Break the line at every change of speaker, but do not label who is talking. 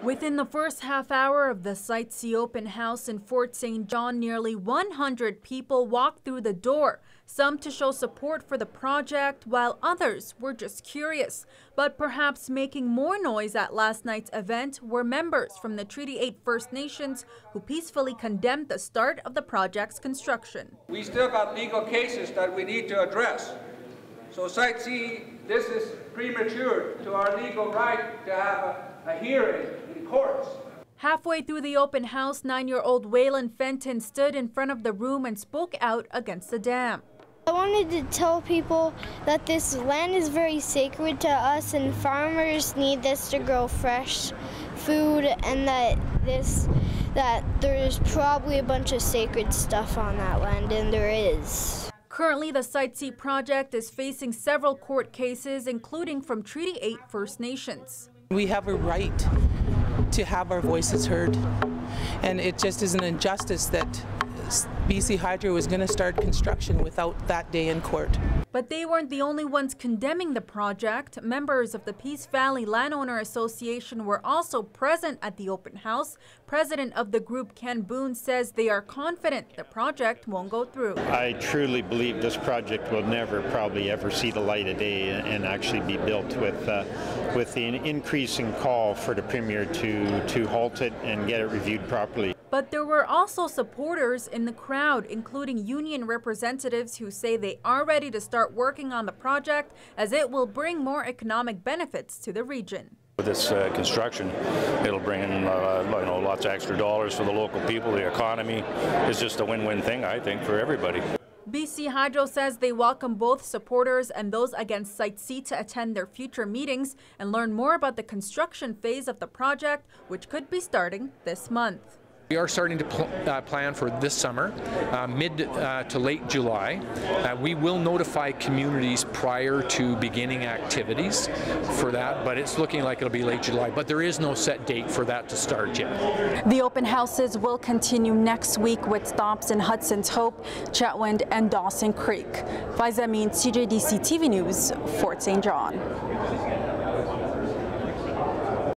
Within the first half hour of the Site C open house in Fort St. John, nearly 100 people walked through the door, some to show support for the project, while others were just curious. But perhaps making more noise at last night's event were members from the Treaty 8 First Nations who peacefully condemned the start of the project's construction.
We still got legal cases that we need to address. So Site C, this is premature to our legal right to have a hearing in courts.
Halfway through the open house, 9-year-old Waylon Fenton stood in front of the room and spoke out against the dam.
I wanted to tell people that this land is very sacred to us and farmers need this to grow fresh food, and that there's probably a bunch of sacred stuff on that land, and there is.
Currently, the Site C project is facing several court cases, including from Treaty 8 First Nations.
We have a right to have our voices heard, and it just is an injustice that BC Hydro is going to start construction without that day in court.
But they weren't the only ones condemning the project. Members of the Peace Valley Landowner Association were also present at the open house. President of the group, Ken Boone, says they are confident the project won't go through.
I truly believe this project will never, probably ever see the light of day and actually be built with the increasing call for the Premier to halt it and get it reviewed properly.
But there were also supporters in the crowd, including union representatives who say they are ready to start working on the project as it will bring more economic benefits to the region.
With this construction, it'll bring in lots of extra dollars for the local people. The economy is just a win-win thing, I think, for everybody.
BC Hydro says they welcome both supporters and those against Site C to attend their future meetings and learn more about the construction phase of the project, which could be starting this month.
We are starting to plan for this summer, mid to late July. We will notify communities prior to beginning activities for that, but it's looking like it'll be late July. But there is no set date for that to start yet.
The open houses will continue next week with stops in Hudson's Hope, Chetwynd, and Dawson Creek. Faiza Amin, CJDC-TV News, Fort St. John.